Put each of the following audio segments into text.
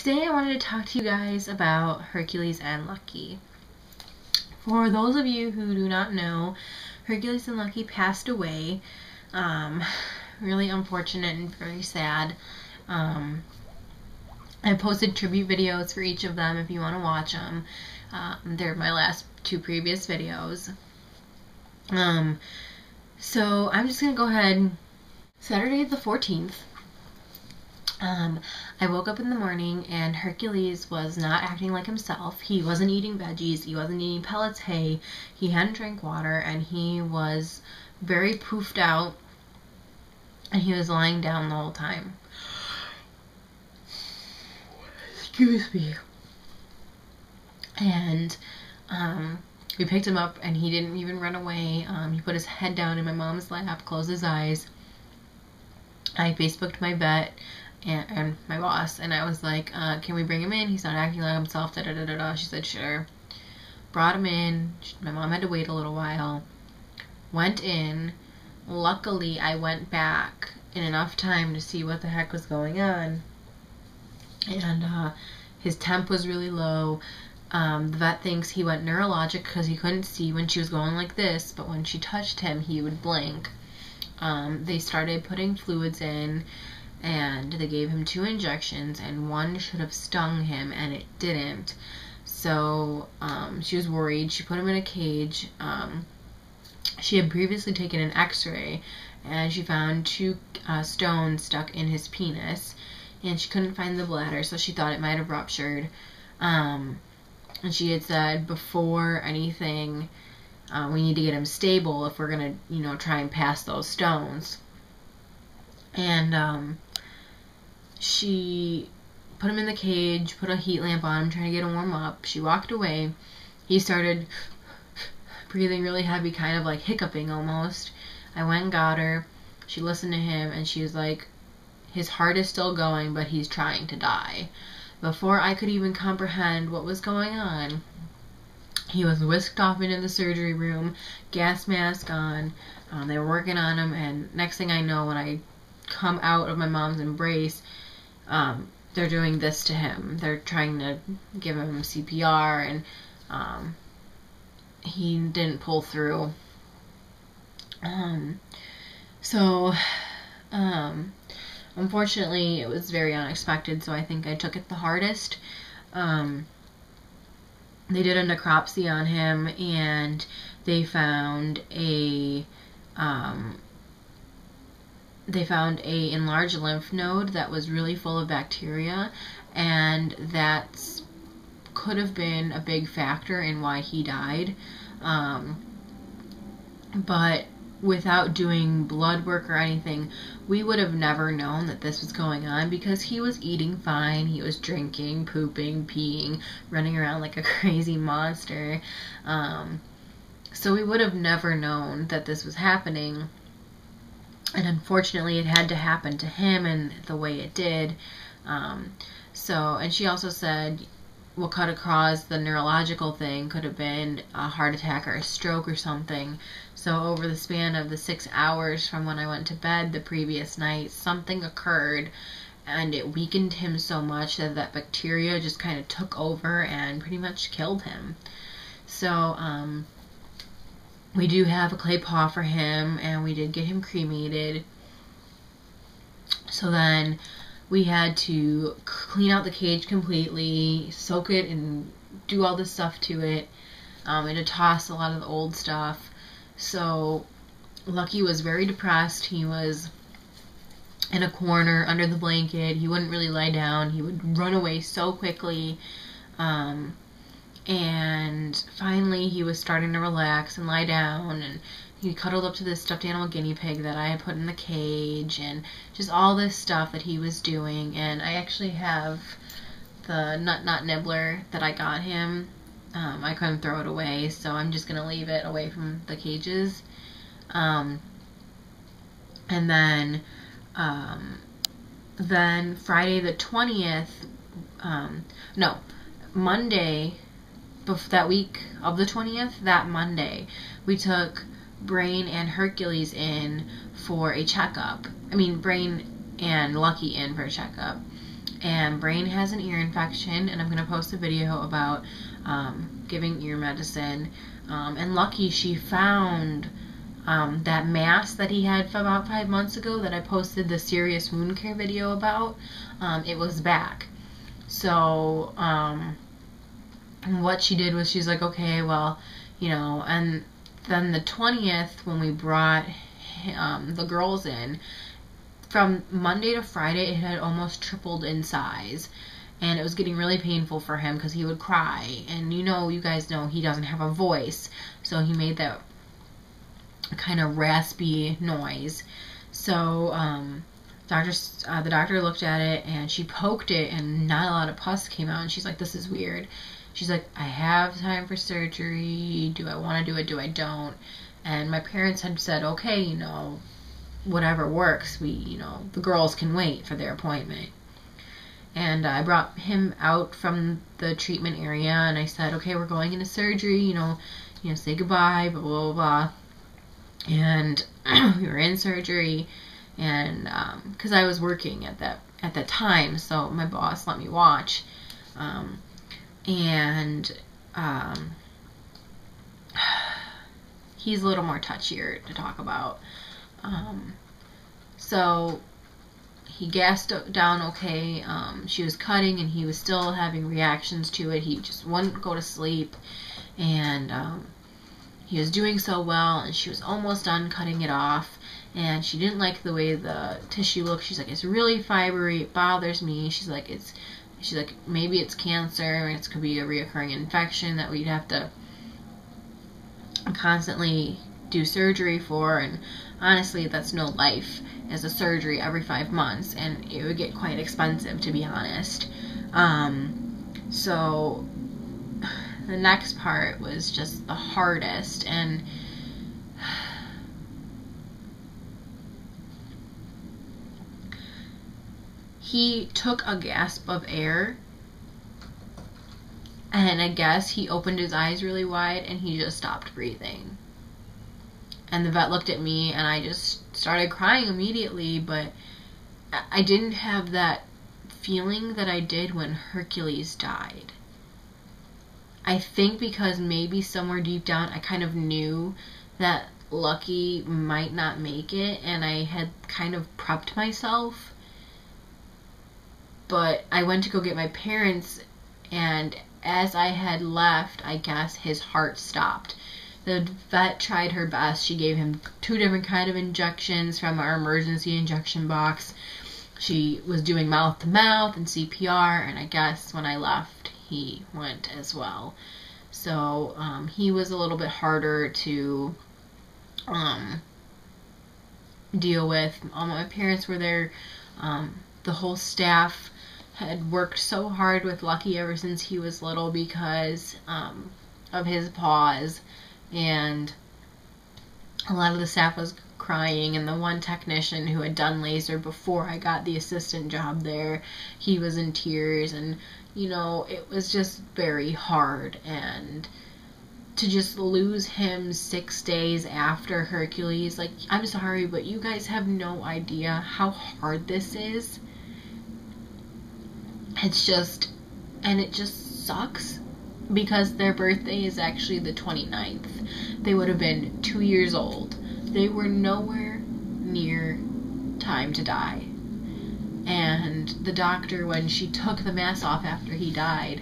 today I wanted to talk to you guys about Hercules and Lucky. For those of you who do not know, Hercules and Lucky passed away. Really unfortunate and very sad. I posted tribute videos for each of them if you want to watch them. They're my last two previous videos. So I'm just going to go ahead. Saturday the 14th. I woke up in the morning and Hercules was not acting like himself. He wasn't eating veggies, he wasn't eating pellets, hay, he hadn't drank water, and he was very poofed out, and he was lying down the whole time. Excuse me. And we picked him up and he didn't even run away. He put his head down in my mom's lap, closed his eyes. I Facebooked my vet and my boss, and I was like, can we bring him in? He's not acting like himself, da da da da da. She said, sure. Brought him in. My mom had to wait a little while. Went in. Luckily, I went back in enough time to see what the heck was going on. And his temp was really low. The vet thinks he went neurologic because he couldn't see when she was going like this, but when she touched him, he would blink. They started putting fluids in, and they gave him 2 injections, and one should have stung him, and it didn't. So she was worried. She put him in a cage. She had previously taken an x-ray, and she found 2 stones stuck in his penis, and she couldn't find the bladder, so she thought it might have ruptured. And she had said, before anything, we need to get him stable if we're gonna, try and pass those stones. And she put him in the cage, put a heat lamp on him, trying to get him warm up. She walked away. He started breathing really heavy, kind of like hiccuping almost. I went and got her. She listened to him, and she was like, his heart is still going, but he's trying to die. Before I could even comprehend what was going on, he was whisked off into the surgery room, gas mask on. They were working on him, and next thing I know, when I come out of my mom's embrace, they're doing this to him. They're trying to give him CPR, and he didn't pull through. Unfortunately, it was very unexpected, so I think I took it the hardest. They did a necropsy on him, and they found a enlarged lymph node that was really full of bacteria, and that could have been a big factor in why he died. But without doing blood work or anything, we would have never known that this was going on, because he was eating fine, he was drinking, pooping, peeing, running around like a crazy monster. So we would have never known that this was happening. And unfortunately, it had to happen to him in the way it did. And she also said what could have caused the neurological thing could have been a heart attack or a stroke or something. So over the span of the 6 hours from when I went to bed the previous night, something occurred, and it weakened him so much that that bacteria just kind of took over and pretty much killed him. So, we do have a clay paw for him, and we did get him cremated. So then we had to clean out the cage completely, soak it, and do all this stuff to it, and to toss a lot of the old stuff. So Lucky was very depressed. He was in a corner under the blanket. He wouldn't really lie down. He would run away so quickly. And finally he was starting to relax and lie down, and he cuddled up to this stuffed animal guinea pig that I had put in the cage, and just all this stuff that he was doing. And I actually have the nut nibbler that I got him. I couldn't throw it away, so I'm just going to leave it away from the cages. And then Friday the 20th, Monday, that week of the 20th, that Monday, we took Brain and Hercules in for a checkup. Brain and Lucky in for a checkup. and Brain has an ear infection, and I'm going to post a video about giving ear medicine. And Lucky, she found that mass that he had for about 5 months ago that I posted the serious wound care video about. It was back. So what she did was she's like, okay, well, you know, and then the 20th when we brought the girls in, from Monday to Friday, it had almost tripled in size. And it was getting really painful for him because he would cry. And you guys know he doesn't have a voice. So he made that kind of raspy noise. So the doctor looked at it and she poked it and not a lot of pus came out. And she's like, this is weird. She's like, I have time for surgery. Do I want to do it? Do I don't? And my parents had said, okay, you know, whatever works. The girls can wait for their appointment. And I brought him out from the treatment area and I said, okay, we're going into surgery, you know, say goodbye, blah, blah, blah. And we were in surgery, and because I was working at that time, so my boss let me watch. He's a little more touchier to talk about. So he gassed down okay. She was cutting and he was still having reactions to it. He just wouldn't go to sleep, and he was doing so well, and she was almost done cutting it off, and she didn't like the way the tissue looked. She's like, it's really fibery, it bothers me. She's like, maybe it's cancer, it could be a reoccurring infection that we'd have to constantly do surgery for, and honestly, that's no life as a surgery every 5 months, and it would get quite expensive, to be honest. So the next part was just the hardest, and he took a gasp of air, and I guess he opened his eyes really wide and he just stopped breathing. And the vet looked at me and I just started crying immediately, but I didn't have that feeling that I did when Hercules died. I think because maybe somewhere deep down I kind of knew that Lucky might not make it, and I had kind of prepped myself. But I went to go get my parents, and as I had left, I guess his heart stopped. The vet tried her best. She gave him 2 different kind of injections from our emergency injection box. She was doing mouth to mouth and CPR, and I guess when I left, he went as well. So he was a little bit harder to deal with. My parents were there. The whole staff had worked so hard with Lucky ever since he was little because of his paws, and a lot of the staff was crying, and the one technician who had done laser before I got the assistant job there, he was in tears, and it was just very hard. And to just lose him 6 days after Hercules, like, I'm sorry, but you guys have no idea how hard this is. It's just, and it just sucks because their birthday is actually the 29th. They would have been 2 years old. They were nowhere near time to die. And the doctor, when she took the mass off after he died,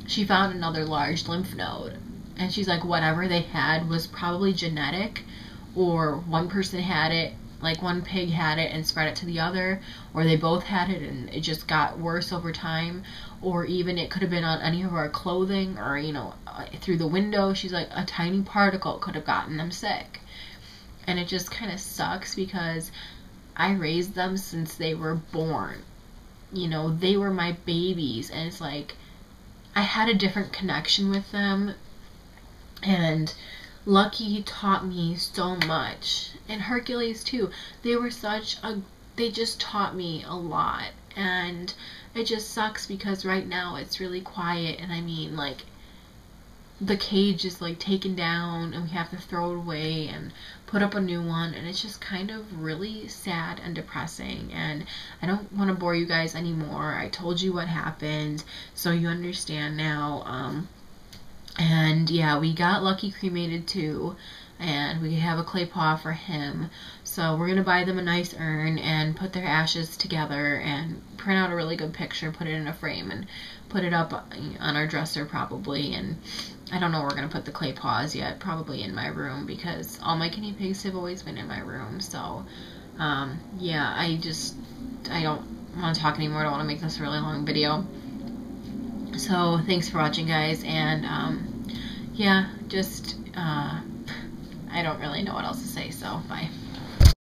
she found another large lymph node. And she's like, whatever they had was probably genetic, or one person had it, like one pig had it and spread it to the other, or they both had it and it just got worse over time, or even it could have been on any of our clothing, or through the window. She's like, a tiny particle could have gotten them sick. And it just kind of sucks because I raised them since they were born. They were my babies, and it's like I had a different connection with them. And Lucky taught me so much, and Hercules too. They just taught me a lot, and it just sucks because right now it's really quiet, and I mean, like, the cage is like taken down and we have to throw it away and put up a new one, and it's just kind of really sad and depressing. And I don't want to bore you guys anymore. I told you what happened, so you understand now. And yeah, we got Lucky cremated too, and we have a clay paw for him. So we're gonna buy them a nice urn and put their ashes together and print out a really good picture, put it in a frame, and put it up on our dresser probably. And I don't know where we're gonna put the clay paws yet. Probably in my room, because all my guinea pigs have always been in my room. So yeah, I don't want to talk anymore. I don't want to make this a really long video. So thanks for watching, guys, and yeah, just I don't really know what else to say, so bye.